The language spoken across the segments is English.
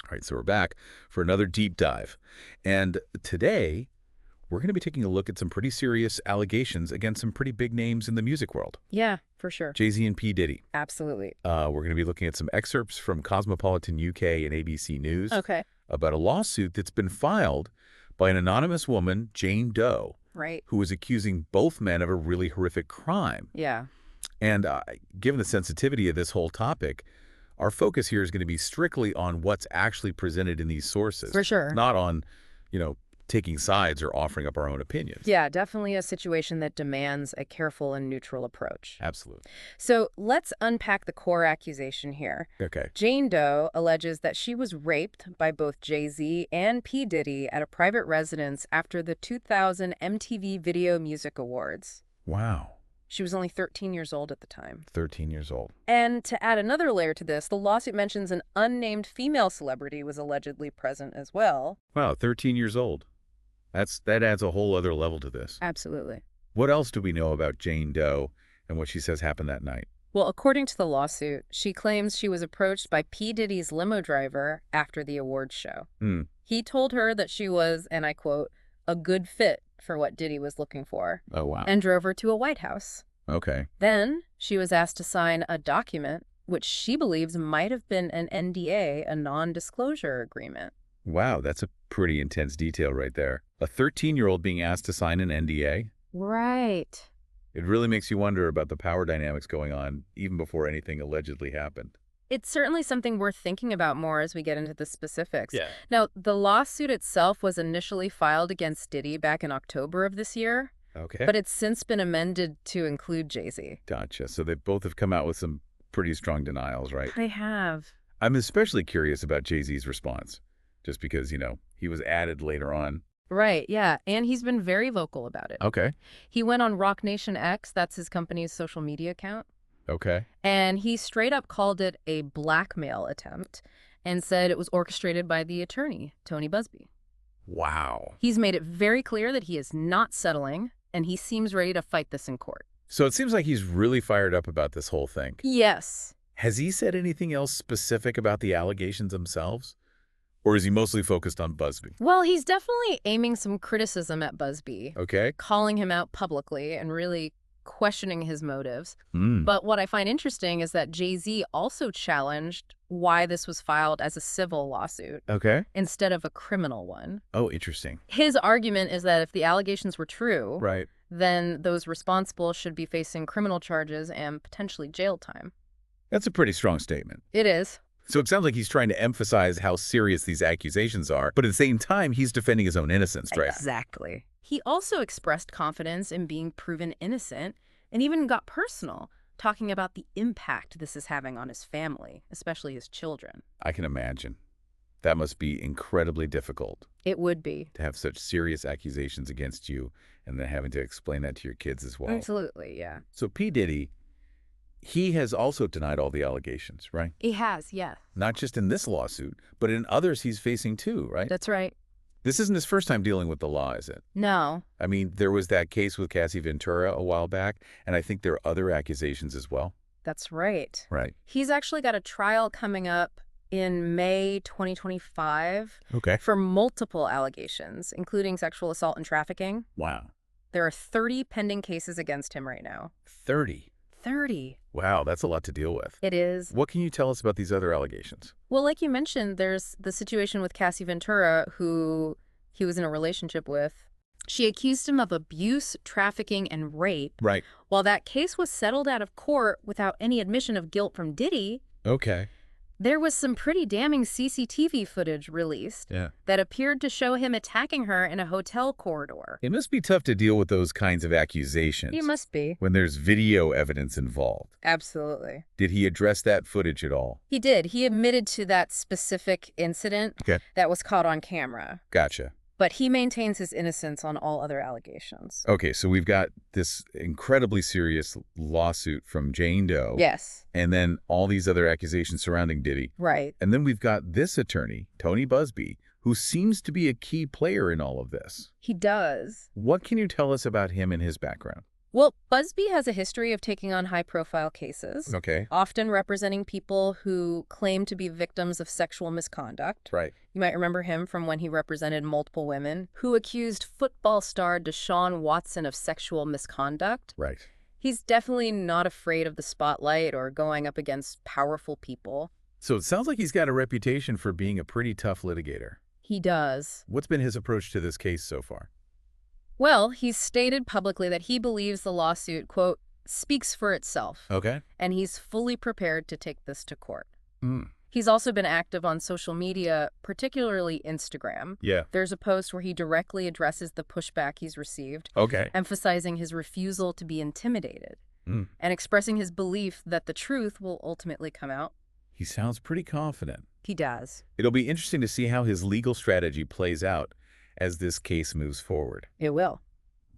All right, so we're back for another deep dive. And today, we're going to be taking a look at some pretty serious allegations against some pretty big names in the music world. Yeah, for sure. Jay-Z and P. Diddy. Absolutely. We're going to be looking at some excerpts from Cosmopolitan UK and ABC News about a lawsuit that's been filed by an anonymous woman, Jane Doe, who is accusing both men of a really horrific crime. Yeah. And given the sensitivity of this whole topic, our focus here is going to be strictly on what's actually presented in these sources. For sure. Not on, taking sides or offering up our own opinions. Yeah, definitely a situation that demands a careful and neutral approach. Absolutely. So let's unpack the core accusation here. Okay. Jane Doe alleges that she was raped by both Jay-Z and P. Diddy at a private residence after the 2000 MTV Video Music Awards. Wow. She was only 13 years old at the time. 13 years old. And to add another layer to this, the lawsuit mentions an unnamed female celebrity was allegedly present as well. Wow, 13 years old. That adds a whole other level to this. Absolutely. What else do we know about Jane Doe and what she says happened that night? Well, according to the lawsuit, she claims she was approached by P. Diddy's limo driver after the awards show. He told her that she was, and I quote, a good fit for what Diddy was looking for. Oh, wow. And drove her to a White House. Okay. Then she was asked to sign a document which she believes might have been an NDA, a non-disclosure agreement. Wow, that's a pretty intense detail right there. A 13-year-old being asked to sign an NDA? Right. It really makes you wonder about the power dynamics going on even before anything allegedly happened. It's certainly something worth thinking about more as we get into the specifics. Yeah. Now, the lawsuit itself was initially filed against Diddy back in October of this year. Okay. But it's since been amended to include Jay-Z. Gotcha. So they both have come out with some pretty strong denials, right? They have. I'm especially curious about Jay-Z's response, just because, he was added later on. Right, yeah. And he's been very vocal about it. Okay. He went on Rock Nation X, that's his company's social media account. Okay. And he straight up called it a blackmail attempt and said it was orchestrated by the attorney, Tony Busby. Wow. He's made it very clear that he is not settling, and he seems ready to fight this in court. So it seems like he's really fired up about this whole thing. Yes. Has he said anything else specific about the allegations themselves? Or is he mostly focused on Busby? Well, he's definitely aiming some criticism at Busby. Okay. Calling him out publicly and really questioning his motives. But what I find interesting is that Jay-Z also challenged why this was filed as a civil lawsuit instead of a criminal one. Oh, interesting. His argument is that if the allegations were true, right, then those responsible should be facing criminal charges and potentially jail time. That's a pretty strong statement. It is. So it sounds like he's trying to emphasize how serious these accusations are, but at the same time, he's defending his own innocence, right? Exactly. He also expressed confidence in being proven innocent and even got personal, talking about the impact this is having on his family, especially his children. I can imagine. That must be incredibly difficult. It would be. To have such serious accusations against you and then having to explain that to your kids as well. Absolutely, yeah. So P. Diddy, he has also denied all the allegations, right? He has, yeah. Not just in this lawsuit, but in others he's facing too, right? That's right. This isn't his first time dealing with the law, is it? No. I mean, there was that case with Cassie Ventura a while back, and I think there are other accusations as well. That's right. Right. He's actually got a trial coming up in May 2025 for multiple allegations, including sexual assault and trafficking. Wow. There are 30 pending cases against him right now. 30? 30. Wow, that's a lot to deal with. It is. What can you tell us about these other allegations? Well, like you mentioned, there's the situation with Cassie Ventura, who he was in a relationship with. She accused him of abuse, trafficking, and rape. Right. While that case was settled out of court without any admission of guilt from Diddy, there was some pretty damning CCTV footage released that appeared to show him attacking her in a hotel corridor. It must be tough to deal with those kinds of accusations. It must be. When there's video evidence involved. Absolutely. Did he address that footage at all? He did. He admitted to that specific incident that was caught on camera. Gotcha. But he maintains his innocence on all other allegations. Okay, so we've got this incredibly serious lawsuit from Jane Doe. Yes. And then all these other accusations surrounding Diddy. Right. And then we've got this attorney, Tony Busby, who seems to be a key player in all of this. He does. What can you tell us about him and his background? Well, Busby has a history of taking on high-profile cases, often representing people who claim to be victims of sexual misconduct. Right. You might remember him from when he represented multiple women who accused football star Deshaun Watson of sexual misconduct. Right. He's definitely not afraid of the spotlight or going up against powerful people. So it sounds like he's got a reputation for being a pretty tough litigator. He does. What's been his approach to this case so far? Well, he's stated publicly that he believes the lawsuit, quote, speaks for itself. Okay. And he's fully prepared to take this to court. Mm. He's also been active on social media, particularly Instagram. Yeah. There's a post where he directly addresses the pushback he's received, emphasizing his refusal to be intimidated and expressing his belief that the truth will ultimately come out. He sounds pretty confident. He does. It'll be interesting to see how his legal strategy plays out as this case moves forward. It will.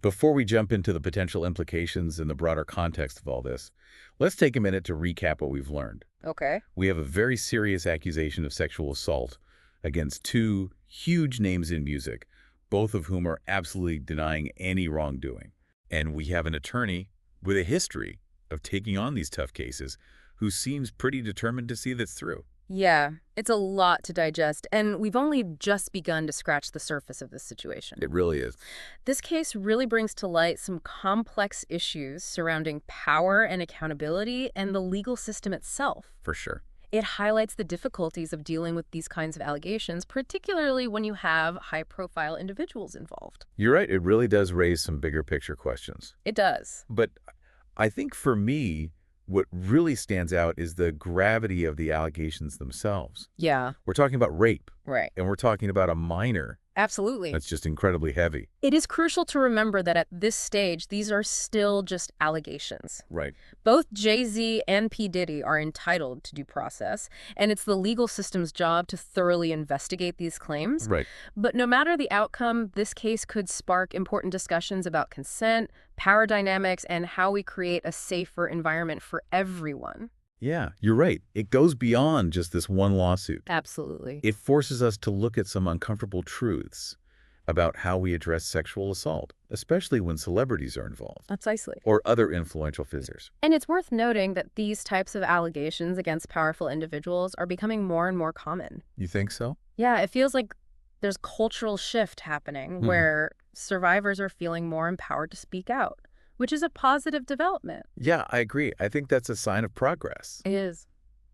Before we jump into the potential implications and the broader context of all this, let's take a minute to recap what we've learned. Okay. We have a very serious accusation of sexual assault against two huge names in music, both of whom are absolutely denying any wrongdoing. And we have an attorney with a history of taking on these tough cases who seems pretty determined to see this through. Yeah, it's a lot to digest, and we've only just begun to scratch the surface of this situation. It really is. This case really brings to light some complex issues surrounding power and accountability and the legal system itself. For sure. It highlights the difficulties of dealing with these kinds of allegations, particularly when you have high-profile individuals involved. You're right. It really does raise some bigger picture questions. It does. But I think for me, what really stands out is the gravity of the allegations themselves. Yeah. We're talking about rape. Right. And we're talking about a minor. Absolutely. That's just incredibly heavy. It is crucial to remember that at this stage, these are still just allegations. Right. Both Jay-Z and P. Diddy are entitled to due process, and it's the legal system's job to thoroughly investigate these claims. Right. But no matter the outcome, this case could spark important discussions about consent, power dynamics, and how we create a safer environment for everyone. Yeah, you're right. It goes beyond just this one lawsuit. Absolutely. It forces us to look at some uncomfortable truths about how we address sexual assault, especially when celebrities are involved. Precisely. Or other influential figures. And it's worth noting that these types of allegations against powerful individuals are becoming more and more common. You think so? Yeah, it feels like there's cultural shift happening where survivors are feeling more empowered to speak out, which is a positive development. Yeah, I agree. I think that's a sign of progress. It is.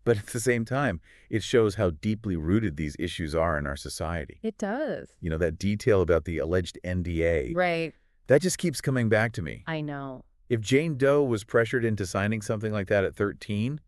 But at the same time, it shows how deeply rooted these issues are in our society. It does. You know, that detail about the alleged NDA. Right. That just keeps coming back to me. I know. If Jane Doe was pressured into signing something like that at 13,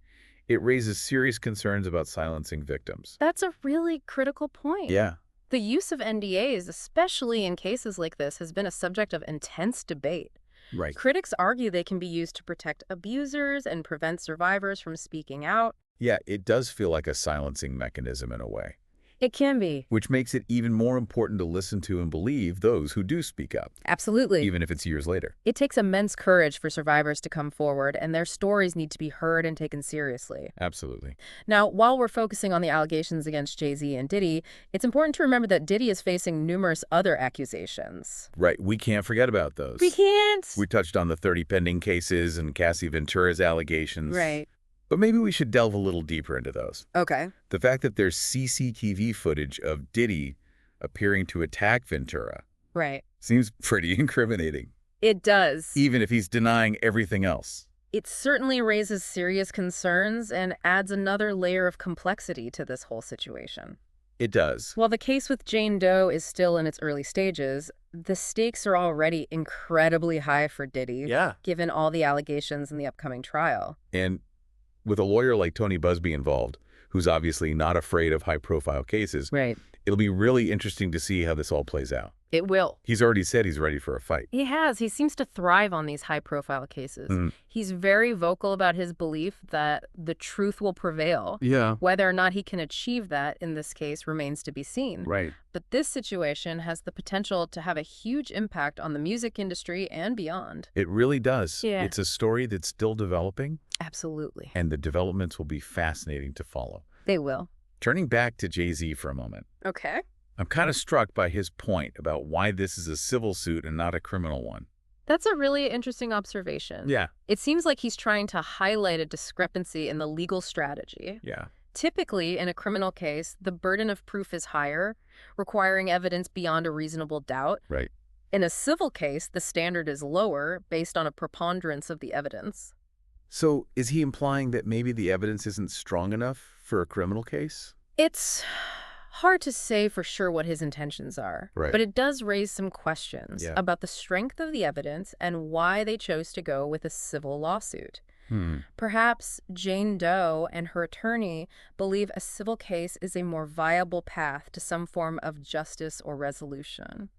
it raises serious concerns about silencing victims. That's a really critical point. Yeah. The use of NDAs, especially in cases like this, has been a subject of intense debate. Right. Critics argue they can be used to protect abusers and prevent survivors from speaking out. Yeah, it does feel like a silencing mechanism in a way. It can be. Which makes it even more important to listen to and believe those who do speak up. Absolutely. Even if it's years later. It takes immense courage for survivors to come forward, and their stories need to be heard and taken seriously. Absolutely. Now, while we're focusing on the allegations against Jay-Z and Diddy, it's important to remember that Diddy is facing numerous other accusations. Right. We can't forget about those. We can't. We touched on the 30 pending cases and Cassie Ventura's allegations. Right. But maybe we should delve a little deeper into those. Okay. The fact that there's CCTV footage of Diddy appearing to attack Ventura. Right. Seems pretty incriminating. It does. Even if he's denying everything else. It certainly raises serious concerns and adds another layer of complexity to this whole situation. It does. While the case with Jane Doe is still in its early stages, the stakes are already incredibly high for Diddy. Yeah. Given all the allegations in the upcoming trial. And with a lawyer like Tony Busby involved, who's obviously not afraid of high-profile cases, right, it'll be really interesting to see how this all plays out. It will. He's already said he's ready for a fight. He has. He seems to thrive on these high-profile cases. He's very vocal about his belief that the truth will prevail. Yeah. Whether or not he can achieve that in this case remains to be seen. Right. But this situation has the potential to have a huge impact on the music industry and beyond. It really does. Yeah. It's a story that's still developing. Absolutely. And the developments will be fascinating to follow. They will. Turning back to Jay-Z for a moment. Okay. I'm kind of struck by his point about why this is a civil suit and not a criminal one. That's a really interesting observation. Yeah. It seems like he's trying to highlight a discrepancy in the legal strategy. Yeah. Typically, in a criminal case, the burden of proof is higher, requiring evidence beyond a reasonable doubt. Right. In a civil case, the standard is lower, based on a preponderance of the evidence. So is he implying that maybe the evidence isn't strong enough for a criminal case? It's hard to say for sure what his intentions are, Right. but it does raise some questions about the strength of the evidence and why they chose to go with a civil lawsuit. Perhaps Jane Doe and her attorney believe a civil case is a more viable path to some form of justice or resolution.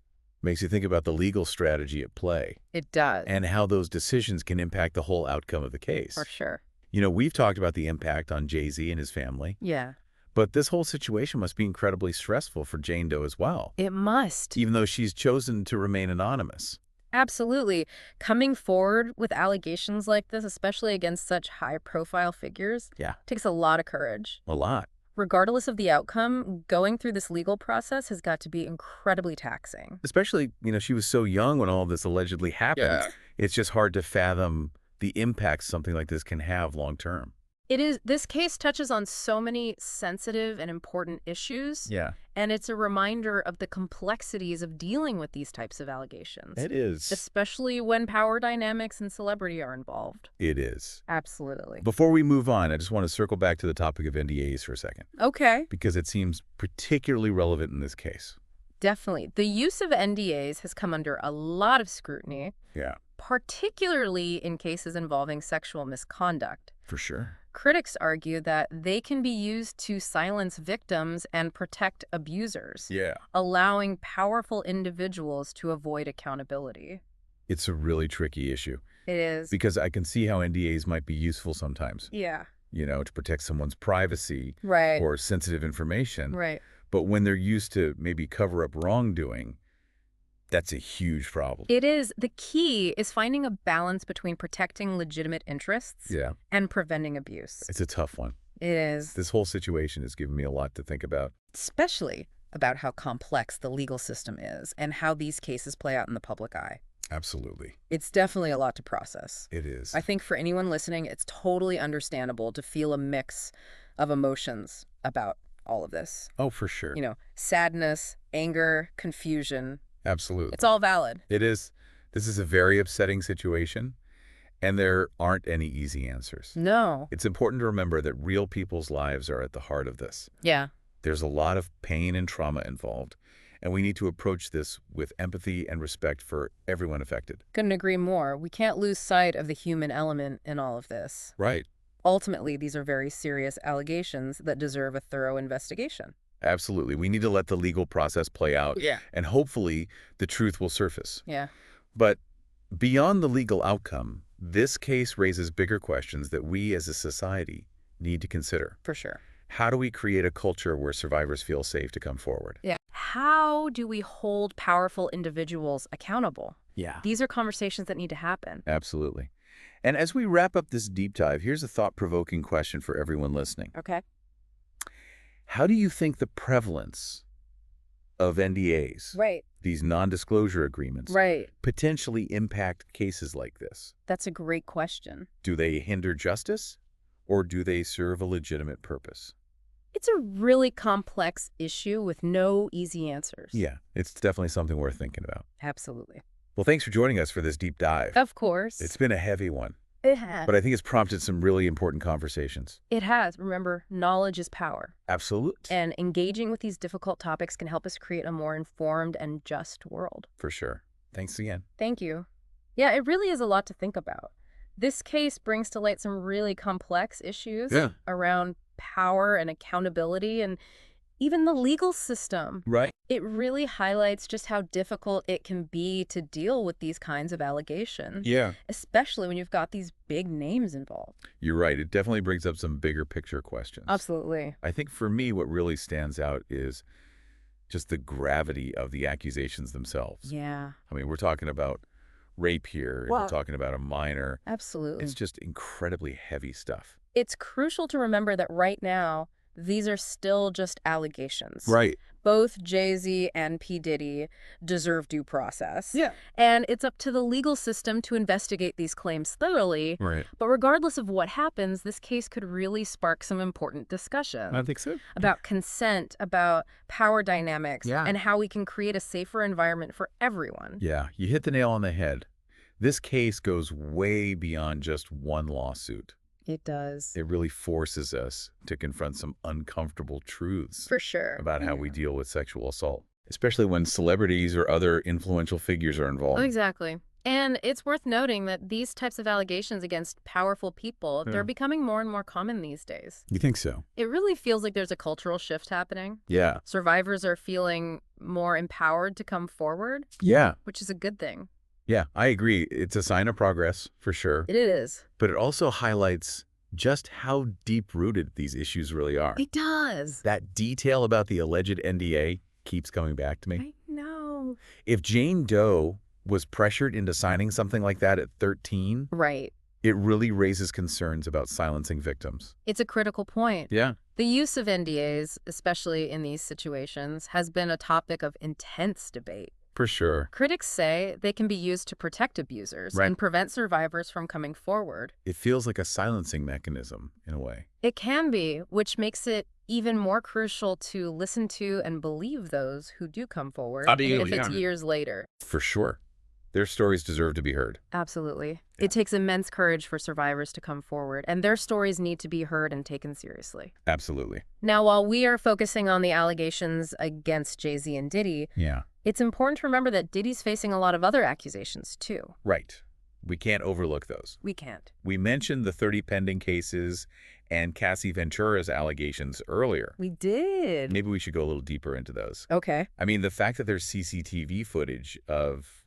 Makes you think about the legal strategy at play. It does. And how those decisions can impact the whole outcome of the case. For sure. You know, we've talked about the impact on Jay-Z and his family. Yeah. But this whole situation must be incredibly stressful for Jane Doe as well. It must. Even though she's chosen to remain anonymous. Absolutely. Coming forward with allegations like this, especially against such high-profile figures, takes a lot of courage. A lot. Regardless of the outcome, going through this legal process has got to be incredibly taxing. Especially, you know, she was so young when all this allegedly happened. Yeah. It's just hard to fathom the impact something like this can have long term. It is. This case touches on so many sensitive and important issues. Yeah. And it's a reminder of the complexities of dealing with these types of allegations. It is. Especially when power dynamics and celebrity are involved. It is. Absolutely. Before we move on, I just want to circle back to the topic of NDAs for a second. Okay. Because it seems particularly relevant in this case. Definitely. The use of NDAs has come under a lot of scrutiny. Yeah. Particularly in cases involving sexual misconduct. For sure. Critics argue that they can be used to silence victims and protect abusers, allowing powerful individuals to avoid accountability. It's a really tricky issue. It is. Because I can see how NDAs might be useful sometimes. Yeah. You know, to protect someone's privacy right. or sensitive information. Right. But when they're used to maybe cover up wrongdoing, that's a huge problem. It is. The key is finding a balance between protecting legitimate interests and preventing abuse. It's a tough one. It is. This whole situation has given me a lot to think about. Especially about how complex the legal system is and how these cases play out in the public eye. Absolutely. It's definitely a lot to process. It is. I think for anyone listening, it's totally understandable to feel a mix of emotions about all of this. Oh, for sure. You know, sadness, anger, confusion. Absolutely. It's all valid. It is. This is a very upsetting situation, and there aren't any easy answers. No. It's important to remember that real people's lives are at the heart of this. Yeah. There's a lot of pain and trauma involved, and we need to approach this with empathy and respect for everyone affected. Couldn't agree more. We can't lose sight of the human element in all of this. Right. Ultimately, these are very serious allegations that deserve a thorough investigation. Absolutely. We need to let the legal process play out. Yeah. And hopefully the truth will surface. Yeah. But beyond the legal outcome, this case raises bigger questions that we as a society need to consider. For sure. How do we create a culture where survivors feel safe to come forward? Yeah. How do we hold powerful individuals accountable? Yeah. These are conversations that need to happen. Absolutely. And as we wrap up this deep dive, here's a thought-provoking question for everyone listening. Okay. How do you think the prevalence of NDAs, these non-disclosure agreements, potentially impact cases like this? That's a great question. Do they hinder justice, or do they serve a legitimate purpose? It's a really complex issue with no easy answers. Yeah, it's definitely something worth thinking about. Absolutely. Well, thanks for joining us for this deep dive. Of course. It's been a heavy one. It has. But I think it's prompted some really important conversations. It has. Remember, knowledge is power. Absolutely. And engaging with these difficult topics can help us create a more informed and just world. For sure. Thanks again. Thank you. Yeah, it really is a lot to think about. This case brings to light some really complex issues around power and accountability and even the legal system. Right. It really highlights just how difficult it can be to deal with these kinds of allegations. Yeah. Especially when you've got these big names involved. You're right. It definitely brings up some bigger picture questions. Absolutely. I think for me, what really stands out is just the gravity of the accusations themselves. Yeah. I mean, we're talking about rape here. We're talking about a minor. Absolutely. It's just incredibly heavy stuff. It's crucial to remember that right now, these are still just allegations. Right. Both Jay-Z and P. Diddy deserve due process. Yeah. And it's up to the legal system to investigate these claims thoroughly. Right. But regardless of what happens, this case could really spark some important discussion. I think so. About consent, about power dynamics, and how we can create a safer environment for everyone. Yeah, you hit the nail on the head. This case goes way beyond just one lawsuit. It does. It really forces us to confront some uncomfortable truths. For sure. About how we deal with sexual assault, especially when celebrities or other influential figures are involved. Oh, exactly. And it's worth noting that these types of allegations against powerful people, they're becoming more and more common these days. You think so? It really feels like there's a cultural shift happening. Yeah. Survivors are feeling more empowered to come forward. Yeah. Which is a good thing. Yeah, I agree. It's a sign of progress, for sure. It is. But it also highlights just how deep-rooted these issues really are. It does. That detail about the alleged NDA keeps coming back to me. I know. If Jane Doe was pressured into signing something like that at 13, right, it really raises concerns about silencing victims. It's a critical point. Yeah. The use of NDAs, especially in these situations, has been a topic of intense debate. For sure. Critics say they can be used to protect abusers and prevent survivors from coming forward. It feels like a silencing mechanism, in a way. It can be, which makes it even more crucial to listen to and believe those who do come forward, if it's years later. For sure. Their stories deserve to be heard. Absolutely. Yeah. It takes immense courage for survivors to come forward, and their stories need to be heard and taken seriously. Absolutely. Now, while we are focusing on the allegations against Jay-Z and Diddy, it's important to remember that Diddy's facing a lot of other accusations, too. Right. We can't overlook those. We can't. We mentioned the 30 pending cases and Cassie Ventura's allegations earlier. We did. Maybe we should go a little deeper into those. Okay. I mean, the fact that there's CCTV footage of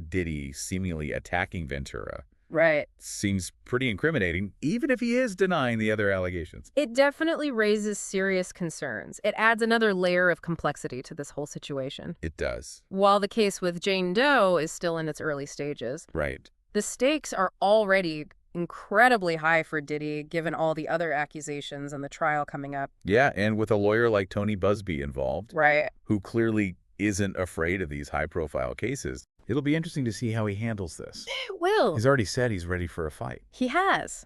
Diddy seemingly attacking Ventura seems pretty incriminating, even if he is denying the other allegations. It definitely raises serious concerns. It adds another layer of complexity to this whole situation. It does. While the case with Jane Doe is still in its early stages, the stakes are already incredibly high for Diddy, given all the other accusations and the trial coming up. Yeah, and with a lawyer like Tony Busby involved, who clearly isn't afraid of these high-profile cases. It'll be interesting to see how he handles this. It will. He's already said he's ready for a fight. He has.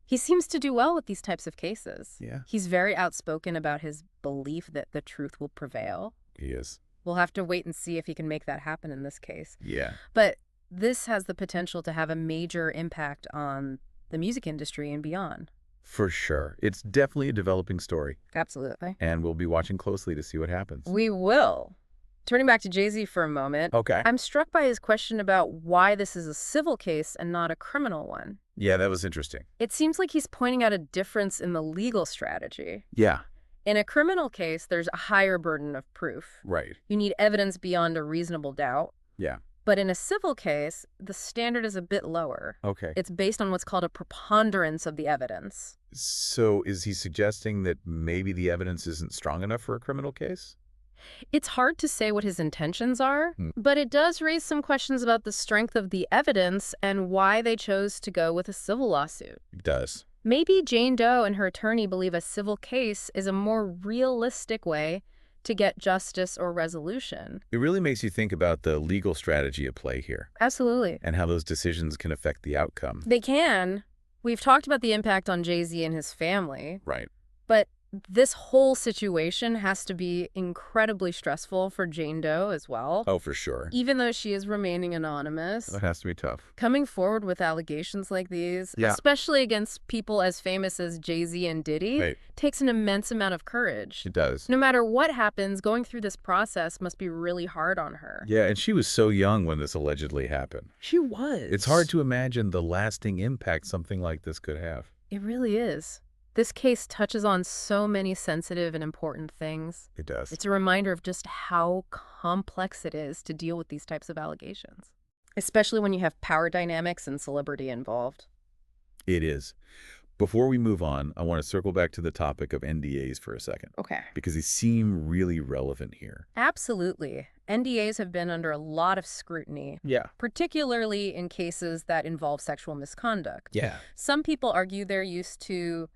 He seems to do well with these types of cases. Yeah. He's very outspoken about his belief that the truth will prevail. He is. We'll have to wait and see if he can make that happen in this case. Yeah. But this has the potential to have a major impact on the music industry and beyond. For sure. It's definitely a developing story. Absolutely. And we'll be watching closely to see what happens. We will. Turning back to Jay-Z for a moment, I'm struck by his question about why this is a civil case and not a criminal one. Yeah, that was interesting. It seems like he's pointing out a difference in the legal strategy. Yeah. In a criminal case, there's a higher burden of proof. Right. You need evidence beyond a reasonable doubt. Yeah. But in a civil case, the standard is a bit lower. Okay. It's based on what's called a preponderance of the evidence. So is he suggesting that maybe the evidence isn't strong enough for a criminal case? It's hard to say what his intentions are, but it does raise some questions about the strength of the evidence and why they chose to go with a civil lawsuit. It does. Maybe Jane Doe and her attorney believe a civil case is a more realistic way to get justice or resolution. It really makes you think about the legal strategy at play here. Absolutely. And how those decisions can affect the outcome. They can. We've talked about the impact on Jay-Z and his family. Right. But this whole situation has to be incredibly stressful for Jane Doe as well. Oh, for sure. Even though she is remaining anonymous. That has to be tough. Coming forward with allegations like these, especially against people as famous as Jay-Z and Diddy, takes an immense amount of courage. It does. No matter what happens, going through this process must be really hard on her. Yeah, and she was so young when this allegedly happened. She was. It's hard to imagine the lasting impact something like this could have. It really is. This case touches on so many sensitive and important things. It does. It's a reminder of just how complex it is to deal with these types of allegations, especially when you have power dynamics and celebrity involved. It is. Before we move on, I want to circle back to the topic of NDAs for a second. Okay. Because they seem really relevant here. Absolutely. NDAs have been under a lot of scrutiny. Yeah. Particularly in cases that involve sexual misconduct. Yeah. Some people argue they're used to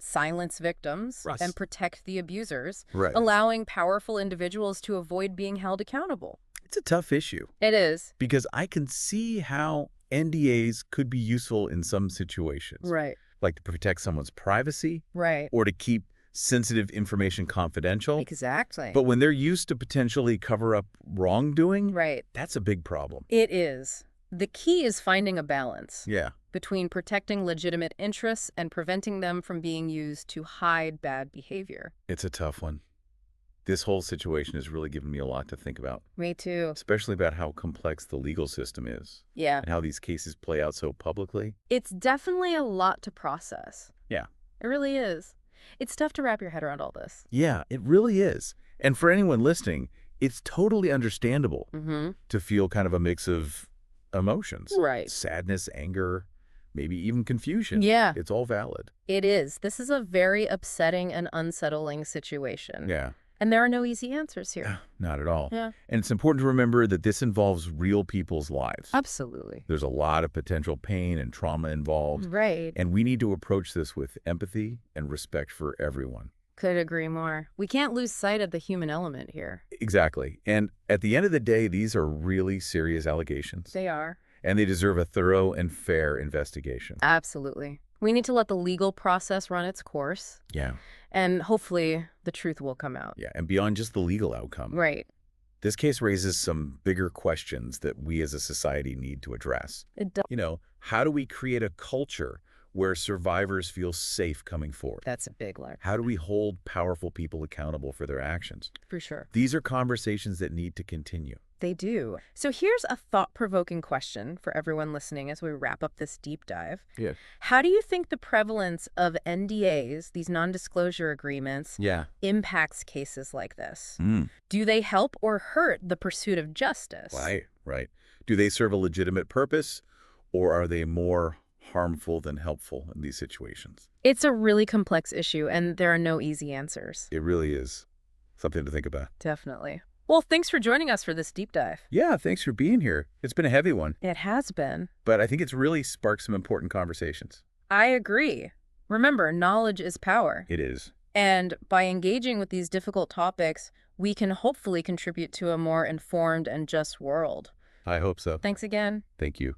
silence victims and protect the abusers, Right. allowing powerful individuals to avoid being held accountable. It's a tough issue. It is. Because I can see how NDAs could be useful in some situations. Right. Like to protect someone's privacy. Right. Or to keep sensitive information confidential. Exactly. But when they're used to potentially cover up wrongdoing, right. that's a big problem. It is. The key is finding a balance. Yeah. Between protecting legitimate interests and preventing them from being used to hide bad behavior. It's a tough one. This whole situation has really given me a lot to think about. Me too. Especially about how complex the legal system is. Yeah. And how these cases play out so publicly. It's definitely a lot to process. Yeah. It really is. It's tough to wrap your head around all this. Yeah, it really is. And for anyone listening, it's totally understandable to feel kind of a mix of emotions. Right. Sadness, anger, maybe even confusion. Yeah. It's all valid. It is. This is a very upsetting and unsettling situation. Yeah. And there are no easy answers here. Not at all. Yeah. And it's important to remember that this involves real people's lives. Absolutely. There's a lot of potential pain and trauma involved. Right. And we need to approach this with empathy and respect for everyone. Could agree more. We can't lose sight of the human element here. Exactly. And at the end of the day, these are really serious allegations. They are. And they deserve a thorough and fair investigation. Absolutely. We need to let the legal process run its course. Yeah. And hopefully the truth will come out. Yeah, and beyond just the legal outcome. Right. This case raises some bigger questions that we as a society need to address. It does. You know, how do we create a culture where survivors feel safe coming forward? That's a big one. How do we hold powerful people accountable for their actions? For sure. These are conversations that need to continue. They do. So here's a thought-provoking question for everyone listening as we wrap up this deep dive. Yeah. How do you think the prevalence of NDAs, these non-disclosure agreements, impacts cases like this? Do they help or hurt the pursuit of justice? Right. Do they serve a legitimate purpose, or are they more harmful than helpful in these situations? It's a really complex issue, and there are no easy answers. It really is something to think about. Definitely. Well, thanks for joining us for this deep dive. Yeah, thanks for being here. It's been a heavy one. It has been. But I think it's really sparked some important conversations. I agree. Remember, knowledge is power. It is. And by engaging with these difficult topics, we can hopefully contribute to a more informed and just world. I hope so. Thanks again. Thank you.